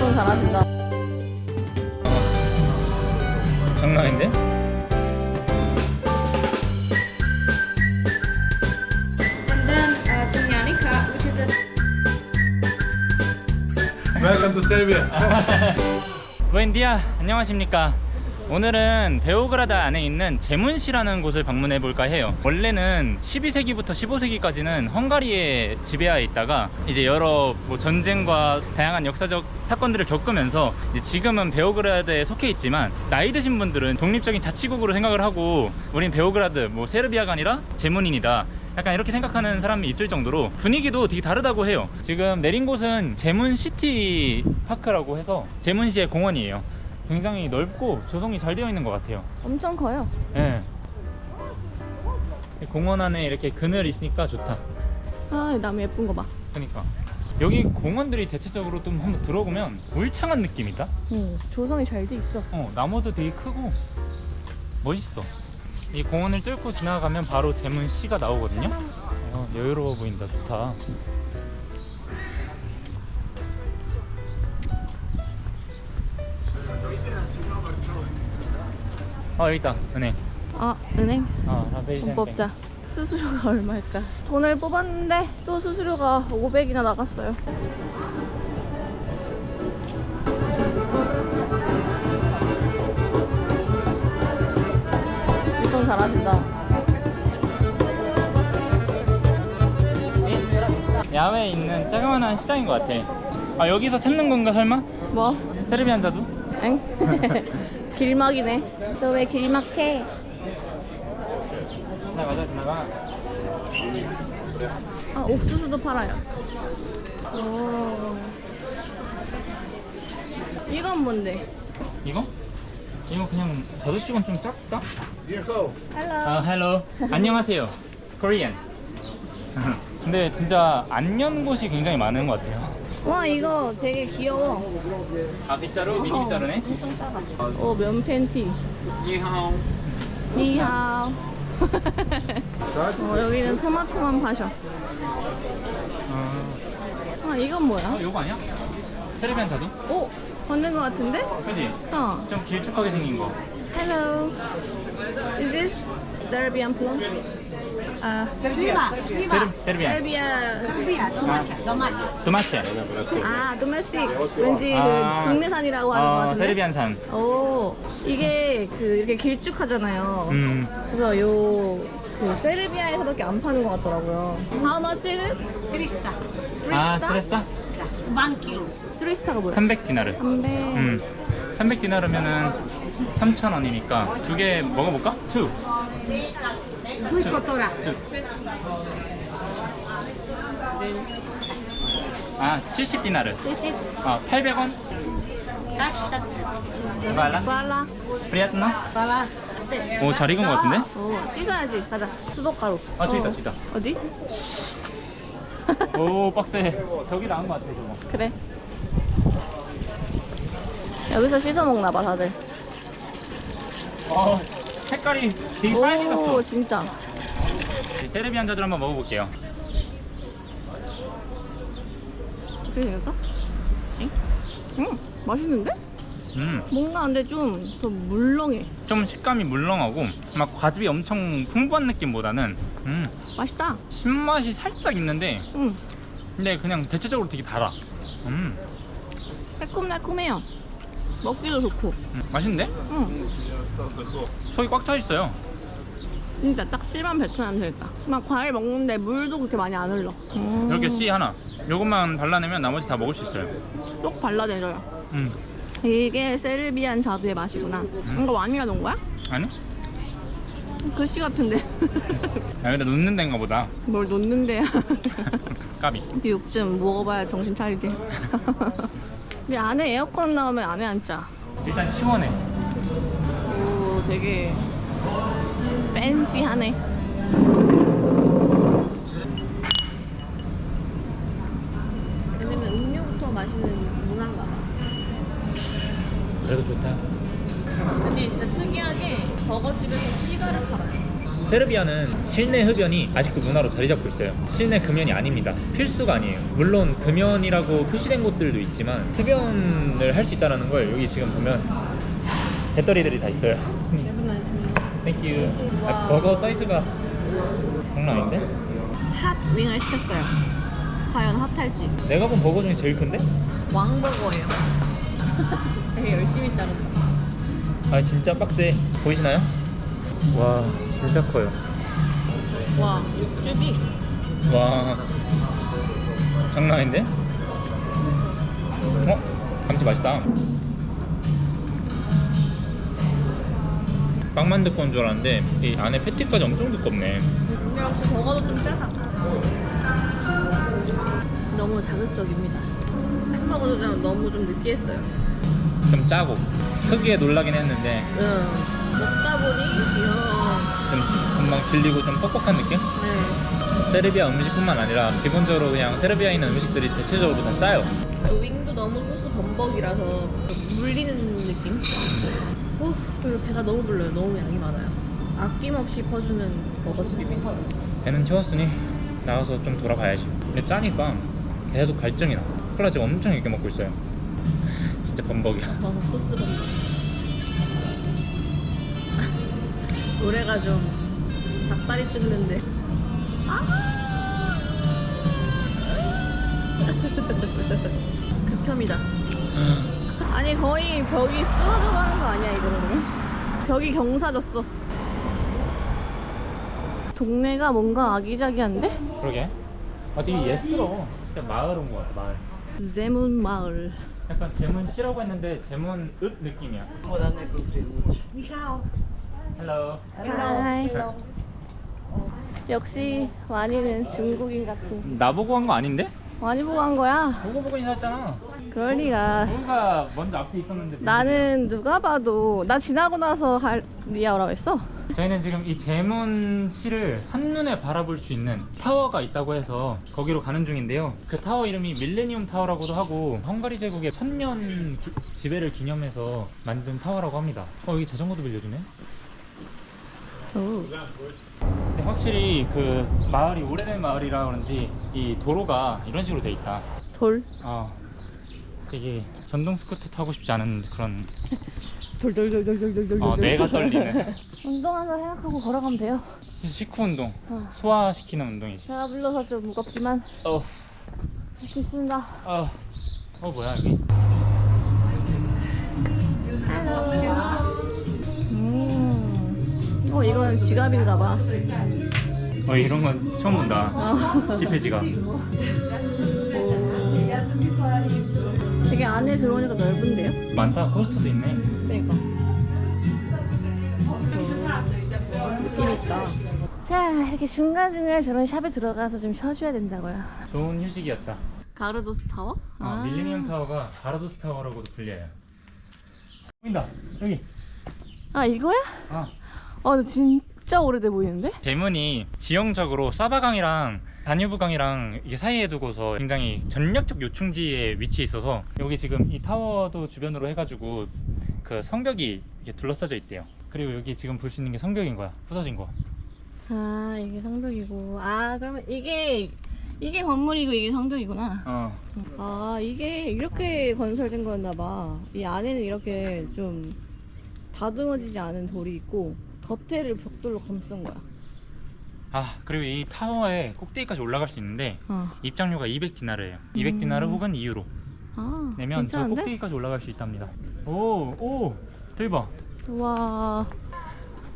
엄청 잘하신다. 장난 아닌데? And then Tunyanika, which is a Welcome to Serbia. 부엔디아, 안녕하십니까. 오늘은 베오그라드 안에 있는 제문시라는 곳을 방문해 볼까 해요. 원래는 12세기부터 15세기까지는 헝가리에 지배하에 있다가 이제 여러 전쟁과 다양한 역사적 사건들을 겪으면서 이제 지금은 베오그라드에 속해 있지만 나이 드신 분들은 독립적인 자치국으로 생각을 하고 우린 베오그라드, 세르비아가 아니라 제문인이다, 약간 이렇게 생각하는 사람이 있을 정도로 분위기도 되게 다르다고 해요. 지금 내린 곳은 제문시티 파크라고 해서 제문시의 공원이에요. 굉장히 넓고 조성이 잘 되어 있는 것 같아요. 엄청 커요. 예. 공원 안에 이렇게 그늘이 있으니까 좋다. 아, 나무 예쁜 거 봐. 그러니까 여기 공원들이 대체적으로 좀 한번 들어보면 울창한 느낌이다. 조성이 잘 돼 있어. 나무도 되게 크고 멋있어. 이 공원을 뚫고 지나가면 바로 제문시가 나오거든요. 여유로워 보인다. 좋다. 여기 있다. 은행. 은행? 라베이 돈 뽑자. 수수료가 얼마일까? 돈을 뽑았는데 또 수수료가 500이나 나갔어요. 엄청 잘하신다. 야외에 있는 자그마한 시장인 것 같아. 여기서 찾는 건가 설마? 뭐? 세르비안 자두? 엥? 길막이네. 너 왜 길막해? 지나가. 옥수수도 팔아요. 오. 이건 뭔데? 이거? 이거 그냥 자두치곤 좀 작다? 헬로. 헬로. 안녕하세요. 코리안. 근데 진짜 안 연 곳이 굉장히 많은 것 같아요. 와, 이거 되게 귀여워. 빗자루? 미니 빗자루네? 엄청 작아. 면 팬티. 니하오. 니하오. 여기는 토마토만 파셔. 이건 뭐야? 이거 아니야? 세르비안 자두? 맞는 거 같은데? 그지? 좀 길쭉하게 생긴 거. Hello. Is this Serbian plum? 세르비안. Serbia. 도마체. domestic. 왠지 그 국내산이라고 하는 거 같은데? 세르비안산. 이게 이렇게 길쭉하잖아요. 그래서 그 세르비아에서밖에 안 파는 것 같더라고요. How much is it? 300. 트레스타? 1kg. 트리스타가 뭐야? 300디나르. 300. 300디나르면은 3,000원이니까 두 개 먹어볼까? 투. Kotora. 70디나르. 70. 800원? 발라? 발라. 프리아트나? 발라. 잘 익은 것 같은데? 씻어야지. 가자. 수도가루. 저기다, 저기다. 어디? 빡세. 저기 나은 것 같아, 저거. 그래. 여기서 씻어 먹나 봐, 다들. 색깔이 되게 빨개졌어. 진짜. 세르비안 자두를 한번 먹어볼게요. 어떻게 생겼어? 맛있는데? 뭔가 근데 좀 더 물렁해. 좀 식감이 물렁하고 막 과즙이 엄청 풍부한 느낌보다는 맛있다. 신맛이 살짝 있는데 근데 그냥 대체적으로 되게 달아. 새콤달콤해요. 먹기도 좋고. 맛있는데? 속이 꽉 차 있어요. 진짜 딱 씨만 뱉어내면 되겠다. 막 과일 먹는데 물도 그렇게 많이 안 흘러. 이렇게 씨 하나. 요것만 발라내면 나머지 다 먹을 수 있어요. 쏙 발라내줘요. 음. 이게 세르비안 자두의 맛이구나. 이거 와니가 넣은 거야? 아니? 글씨 같은데. 여기다 놓는 데인가 보다. 뭘 놓는데야. 까비. 욕 좀 먹어봐야 정신 차리지. 근데 안에 에어컨 나오면 안에 앉자. 일단 시원해. 되게 팬시하네. 여기는 음료부터 마시는 문화인가 봐. 그래도 좋다. 근데 진짜 특이하게 버거집에서 시가를 팔아요. 세르비아는 실내 흡연이 아직도 문화로 자리 잡고 있어요. 실내 금연이 아닙니다. 필수가 아니에요. 물론 금연이라고 표시된 곳들도 있지만 흡연을 할 수 있다는 걸 여기 지금 보면 재떨이들이 다 있어요. 땡큐. 아, 버거 사이즈가 장난 아닌데? 핫 윙을 시켰어요. 과연 핫할지. 내가 본 버거 중에 제일 큰데? 왕버거예요. 되게 열심히 자른다. 아 진짜 빡세. 보이시나요? 와 진짜 커요. 와, 육즙이. 와 장난 아닌데? 감튀 맛있다. 빵만 두꺼운 줄 알았는데 이 안에 패티까지 엄청 두껍네. 근데 역시 버거도 좀 짜다. 너무 자극적입니다. 햄버거도 좀 너무 좀 느끼했어요. 좀 짜고 크기에 놀라긴 했는데 응. 먹다 보니 좀 금방 질리고 좀 뻑뻑한 느낌? 네. 세르비아 음식뿐만 아니라 기본적으로 그냥 세르비아에 있는 음식들이 대체적으로 다 짜요. 그 윙도 너무 소스 범벅이라서 물리는 느낌? 그리고 배가 너무 불러요. 너무 양이 많아요. 아낌없이 퍼주는 버거집입니다. 배는 채웠으니 나가서 좀 돌아봐야지. 근데 짜니까 계속 갈증이 나. 콜라 지금 엄청 익게 먹고 있어요. 진짜 범벅이야. 소스 범벅. 노래가 좀 닭다리 뜯는데. 극혐이다. 아니 거의 벽이 쓰러져 가는 거 아니야 이거는? 벽이 경사졌어. 동네가 뭔가 아기자기한데? 그러게. 아 되게 예스러워. 진짜 마을 온 것 같아 마을. 제문 마을. 약간 제문시라고 했는데 제문읍 느낌이야. 헬로. 하이. 역시 와니는 중국인 같은. 나보고 한 거 아닌데? 와니 보고 한 거야. 보고 인사했잖아. 그럴 리가. 누가 먼저 앞에 있었는데. 나는 누가 봐도 나 지나고 나서 리아 오라고 했어. 저희는 지금 이 제문시를 한눈에 바라볼 수 있는 타워가 있다고 해서 거기로 가는 중인데요. 그 타워 이름이 밀레니움 타워라고도 하고 헝가리 제국의 1000년 지배를 기념해서 만든 타워라고 합니다. 여기 자전거도 빌려주네. 오. 근데 확실히 그 마을이 오래된 마을이라 그런지 이 도로가 이런 식으로 돼 있다. 돌. 되게 전동 스쿠터 타고 싶지 않은 그런 돌돌돌돌돌돌돌. 뇌가 떨리는 운동하다 생각하고 걸어가면 돼요. 식후 운동, 소화시키는 운동이지. 배가 불러서 좀 무겁지만 할 수 있습니다. 뭐야 여기? 이건 지갑인가 봐. 이런 건 처음 본다. 지폐 지갑. 되게 안에 들어오니까 넓은데요? 많다. 코스터도 있네. 그러니까. 느낌 있다. 자, 이렇게 중간중간에 저런 샵에 들어가서 좀 쉬어줘야 된다고요. 좋은 휴식이었다. 가르도스 타워? 밀레니엄 타워가 가라도스 타워라고도 불려요. 보인다. 여기. 이거야? 근데 진짜 오래돼 보이는데? 제문이 지형적으로 사바강이랑 다뉴브강이랑 이게 사이에 두고서 굉장히 전략적 요충지에 위치해 있어서 여기 지금 이 타워도 주변으로 해가지고 그 성벽이 이렇게 둘러싸져 있대요. 그리고 여기 지금 볼 수 있는 게 성벽인 거야. 부서진 거. 이게 성벽이고. 그러면 이게 건물이고 이게 성벽이구나. 이게 이렇게 건설된 거였나 봐. 이 안에는 이렇게 좀 다듬어지지 않은 돌이 있고 겉에를 벽돌로 감싼 거야. 그리고 이 타워에 꼭대기까지 올라갈 수 있는데 입장료가 200디나르예요. 200디나르 혹은 2유로 내면 저 괜찮은데? 꼭대기까지 올라갈 수 있답니다. 오 저기 봐. 와.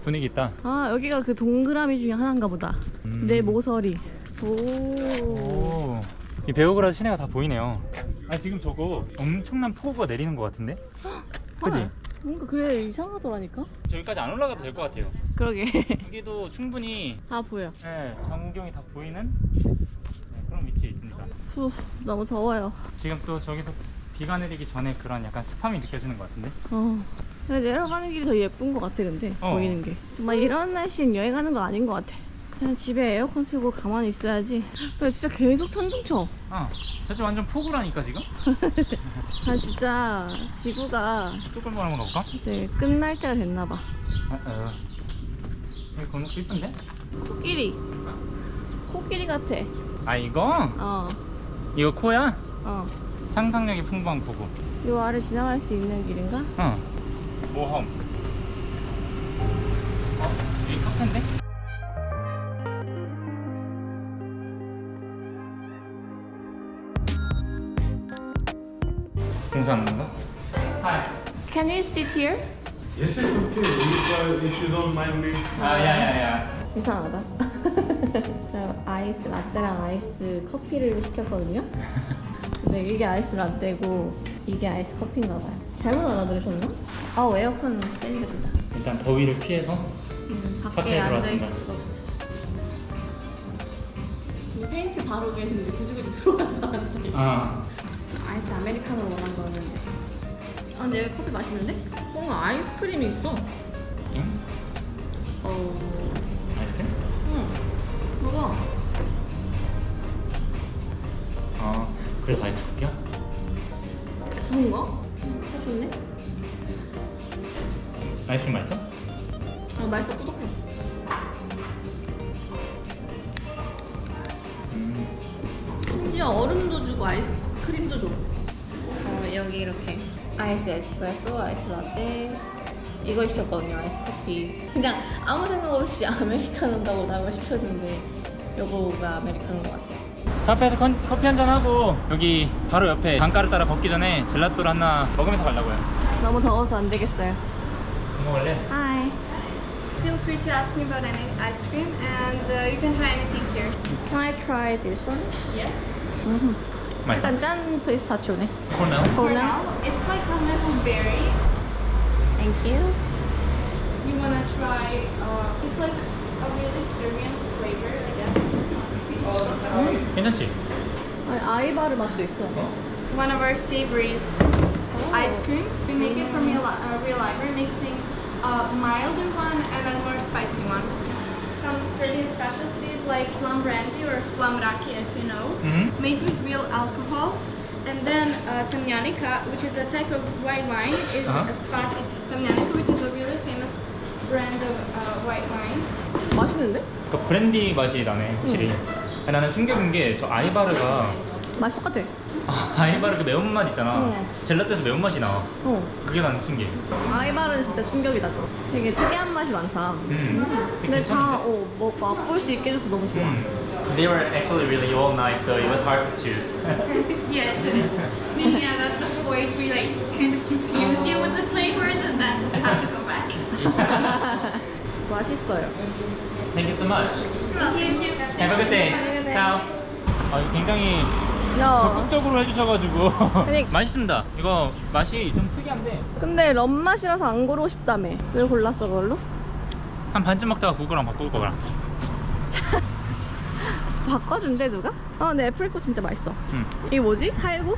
분위기 있다. 여기가 그 동그라미 중에 하나인가 보다. 내 모서리. 이 베오그라드 시내가 다 보이네요. 지금 저거 엄청난 폭우가 내리는 것 같은데? 그치? 뭔가 그래 이상하더라니까. 저기까지 안 올라가도 될 것 같아요. 그러게. 여기도 충분히 다 보여. 전경이 다 보이는 그런 위치에 있습니다. 너무 더워요. 지금 또 저기서 비가 내리기 전에 그런 약간 습함이 느껴지는 것 같은데? 내려가는 길이 더 예쁜 것 같아. 근데 보이는 게 정말 이런 날씨엔 여행하는 거 아닌 것 같아. 그냥 집에 에어컨 틀고 가만히 있어야지. 근데 진짜 계속 천둥 쳐. 저쪽 완전 폭우라니까 지금? 진짜 지구가 조금 한번 가볼까? 이제 끝날 때가 됐나 봐. 여기 건너도 이쁜데? 코끼리. 코끼리 같아. 아 이거? 어. 이거 코야? 어. 상상력이 풍부한 코고. 요 아래 지나갈 수 있는 길인가? 어. 모험. 여기 카페인데? 공사하는 건가? Hi. Can you sit here? Yes, it's okay. If you don't mind me. 아, 야야야. 이상하다. 저 아이스 라떼랑 아이스 커피를 시켰거든요. 근데 이게 아이스 라떼고 이게 아이스 커피인가 봐요. 잘못 알아들으셨나? 아 에어컨 세니까 좋다. 일단 더위를 피해서 지금 밖에 카페에 앉아 들어왔습니다. 있을 수가 없어. 이 페인트 바르고 계시는데 구지구지 들어와서 앉아 있어. 아. 아이스 아메리카노 원한 거였는데. 아 근데 여기 커피 맛있는데? 뭔가 아이스크림이 있어. 응? 아이스크림? 응. 봐봐. 아 그래서 아이스 커피야? 그런가? 다 좋네. 아이스크림 맛있어? 맛있어. 꾸덕해. 심지어 얼음도 주고 아이스크림도 줘. 여기 이렇게 아이스 에스프레소, 아이스 라떼 이걸 시켰거든요. 아이스 커피. 그냥 아무 생각 없이 아메리카노인다고 나가 시켰는데 요거가 아메리카노인 것 같아요. 카페에서 커피 한잔 하고 여기 바로 옆에 강가를 따라 걷기 전에 젤라또를 하나 먹으면서 가려고요. 너무 더워서 안 되겠어요. 이거 원래 Hi. Feel free to ask me about any ice cream, and you can try anything here. Can I try this one? Yes. 맛있어? 약간 짠 피스타치오네. 코너? Cornell. It's like a little berry. Thank you. You wanna try? It's like a really Serbian flavor, I guess. 괜찮지? 아니, 아이바르 맛도 있어. One of our savory ice creams. We make it from real ivory, mixing a milder one and a more spicy one. Some Serbian specialties like plum brandy or plum raki, if you know, made with real alcohol. And then Tamjanica, which is a type of white wine, is a Spasic Tamjanica, which is a really famous brand of white wine. 맛있는데? 그 브랜디 맛이 나네 확실히. 나는 충격인 게 저 아이바르가 맛이 똑같아. 아이바르 그 매운맛 있잖아. 젤라또에서 매운맛이 나와. 그게 나는 신기해. 아이바르는 진짜 충격이다. 좀. 되게 특이한 맛이 많다. 근데 다 뭐 맛볼 수 있게 해줘서 너무 좋아. They were actually really all nice, so it was hard to choose. Yes, it is. I mean, yeah, that's the point. We like kind of confuse you with the flavors, and then you have to go back. 맛있어요. Thank you so much. Thank you. Have a good day. ciao. 굉장히 야. 적극적으로 해주셔가지고 아니. 맛있습니다. 이거 맛이 좀 특이한데 근데 럼 맛이라서 안 고르고 싶다며. 왜 골랐어 그걸로? 한 반쯤 먹다가 구글랑 바꿀 거라. 바꿔준대 누가? 근데 애플코 진짜 맛있어. 이게 뭐지? 살구?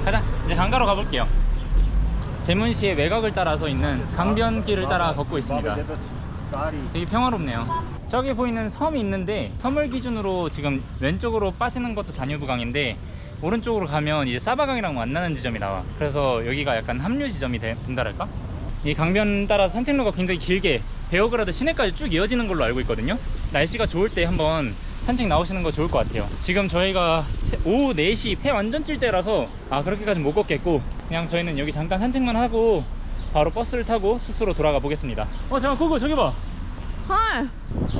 가자. 이제 강가로 가볼게요. 제문시의 외곽을 따라서 있는 강변길을 따라 걷고 있습니다. 되게 평화롭네요. 저기 보이는 섬이 있는데 섬을 기준으로 지금 왼쪽으로 빠지는 것도 다뉴브강인데 오른쪽으로 가면 이제 사바강이랑 만나는 지점이 나와. 그래서 여기가 약간 합류 지점이 된다랄까? 이 강변 따라서 산책로가 굉장히 길게 베오그라드 시내까지 쭉 이어지는 걸로 알고 있거든요. 날씨가 좋을 때 한번 산책 나오시는 거 좋을 것 같아요. 지금 저희가 오후 4시 해 완전 찔 때라서 그렇게까지 못 걷겠고 그냥 저희는 여기 잠깐 산책만 하고 바로 버스를 타고 숙소로 돌아가 보겠습니다. 잠깐 그거 저기 봐. 헐!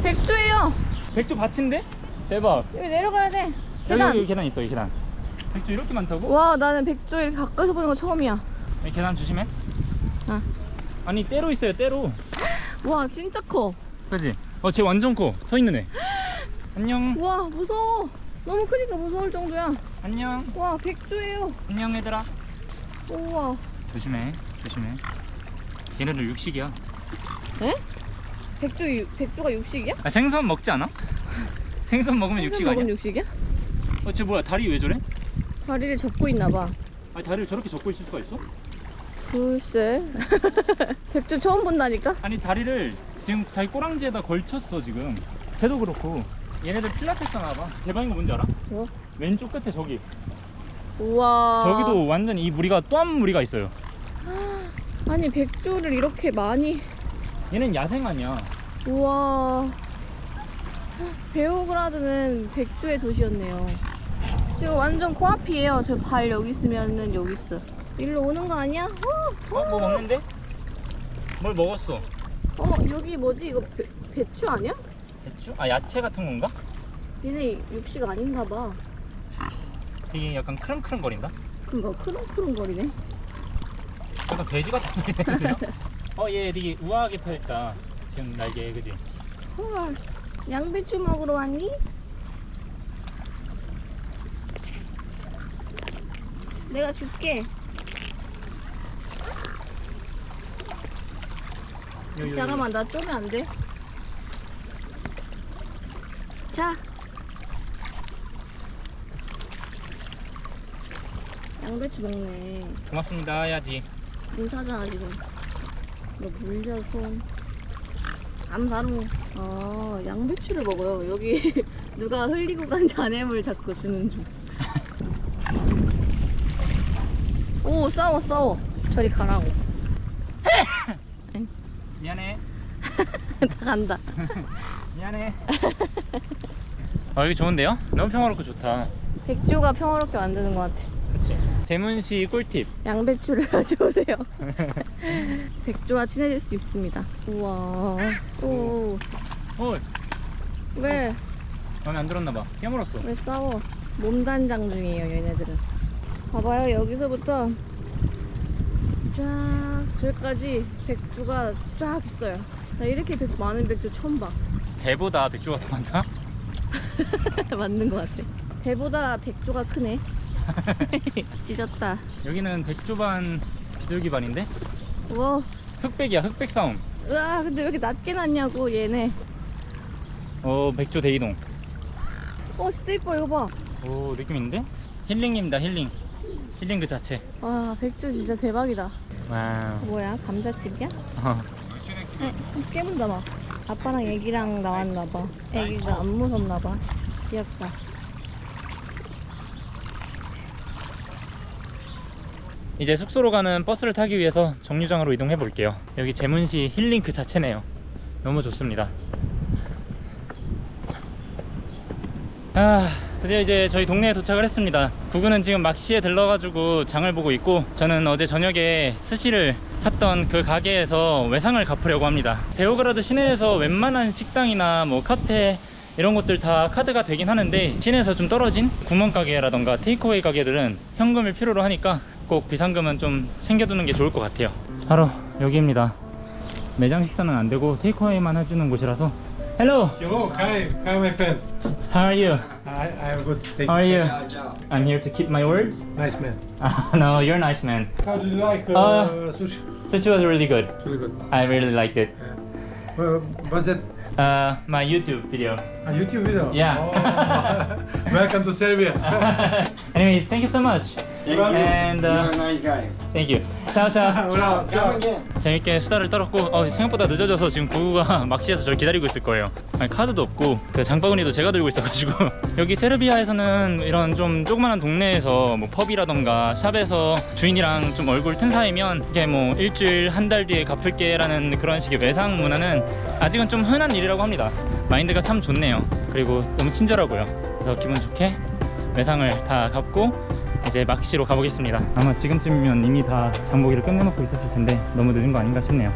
백조예요. 백조 밭인데? 대박. 여기 내려가야 돼. 여기 계단 있어. 이 계단. 백조 이렇게 많다고? 와, 나는 백조 이렇게 가까이서 보는 건 처음이야. 여기 계단 조심해. 아. 아니 떼로 있어요. 떼로. 와, 진짜 커. 그치? 쟤 완전 커. 서 있는 애. 안녕. 와, 무서워. 너무 크니까 무서울 정도야. 안녕. 와, 백조예요. 안녕 얘들아. 우와. 조심해. 조심해. 얘네들 육식이야. 에? 백조가 육식이야? 생선 먹지 않아? 생선 먹으면 육식 아니야? 먹으면 육식이야? 쟤 뭐야? 다리 왜 저래? 다리를 접고 있나 봐. 아니 다리를 저렇게 접고 있을 수가 있어? 글쎄. 백조 처음 본다니까? 아니 다리를 지금 자기 꼬랑지에다 걸쳤어 지금. 쟤도 그렇고. 얘네들 필라테스 하나봐. 대박인 거 뭔지 알아? 뭐? 왼쪽 끝에 저기. 우와. 저기도 완전 이 무리가 또 한 무리가 있어요. 아니 백조를 이렇게 많이. 얘는 야생 아니야. 우와. 베오그라드는 백조의 도시였네요. 지금 완전 코앞이에요. 저 발 여기 있으면은 여기 있어. 일로 오는 거 아니야? 뭐 먹는데? 뭘 먹었어? 여기 뭐지? 이거 배추 아니야? 배추? 아 야채 같은 건가? 얘네 육식 아닌가 봐. 되게 약간 크렁크렁거린다? 그니까 크렁크렁거리네. 약간 돼지 같은 거리네요. 얘 되게 우아하게 펴있다. 지금 날개 그지? 헐. 양배추 먹으러 왔니? 내가 줄게. 잠깐만 나 쪼면 안 돼? 자. 양배추 먹네. 고맙습니다 해야지. 인사잖아 지금. 너 물려서. 암사로. 양배추를 먹어요. 여기 누가 흘리고 간 잔해물 자꾸 주는 중. 오 싸워. 저리 가라고. 미안해. 다 간다. 미안해. 여기 좋은데요? 너무 평화롭고 좋다. 백조가 평화롭게 만드는 것 같아. 그치? 제문시 꿀팁. 양배추를 가져오세요. 백조와 친해질 수 있습니다. 우와. 오. 왜? 마음에 안 들었나봐. 깨물었어. 왜 싸워? 몸단장 중이에요 얘네들은. 봐봐요 여기서부터 쫙 저기까지 백조가 쫙 있어요. 나 이렇게 많은 백조 처음 봐. 배보다 백조가 더 많다? 맞는 것 같아. 배보다 백조가 크네. 찢었다. 여기는 백조반 비둘기 반인데? 우와. 흑백이야. 흑백 싸움. 으아 근데 왜 이렇게 낮게 났냐고 얘네. 백조 대이동. 진짜 이뻐 이거 봐. 오 느낌 있는데? 힐링입니다. 힐링 그 자체. 와 백조 진짜 대박이다. 와우. 뭐야 감자칩이야? 깨문다 막. 아빠랑 애기랑 나왔나봐. 애기가 안 무섭나봐. 귀엽다. 이제 숙소로 가는 버스를 타기 위해서 정류장으로 이동해 볼게요. 여기 제문시 힐링 그 자체네요. 너무 좋습니다. 드디어 이제 저희 동네에 도착을 했습니다. 구구는 지금 막시에 들러가지고 장을 보고 있고, 저는 어제 저녁에 스시를 샀던 그 가게에서 외상을 갚으려고 합니다. 베오그라드 시내에서 웬만한 식당이나 뭐 카페 이런 곳들 다 카드가 되긴 하는데, 시내에서 좀 떨어진 구멍가게라던가 테이크어웨이 가게들은 현금을 필요로 하니까 꼭 비상금은 좀 챙겨두는 게 좋을 것 같아요. 바로 여기입니다. 매장 식사는 안 되고 테이크어웨이만 해주는 곳이라서. Hello! Yo, hi my friend. How are you? I'm good. Thank How are you. you? I'm here to keep my words. Nice man. No, you're a nice man. How do you like sushi? Sushi was really good. It's really good. I really liked it. What's that? My YouTube video. A YouTube video? Yeah. Oh. Welcome to Serbia. Anyways, thank you so much. Thank you. And You're a nice guy. thank you. ciao, ciao. Ciao. Come again. 재밌게 수다를 떨었고, 생각보다 늦어져서 지금 구구가 막시에서 저를 기다리고 있을 거예요. 아니, 카드도 없고 그 장바구니도 제가 들고 있어가지고 여기 세르비아에서는 이런 좀 조그만한 동네에서 뭐 펍이라던가 샵에서 주인이랑 좀 얼굴 튼 사이면 이게 뭐 일주일 한 달 뒤에 갚을게 라는 그런 식의 외상 문화는 아직은 좀 흔한 일이라고 합니다. 마인드가 참 좋네요. 그리고 너무 친절하고요. 그래서 기분 좋게 외상을 다 갚고 이제 막시로 가보겠습니다. 아마 지금쯤이면 이미 다 장보기를 끝내놓고 있었을 텐데 너무 늦은 거 아닌가 싶네요.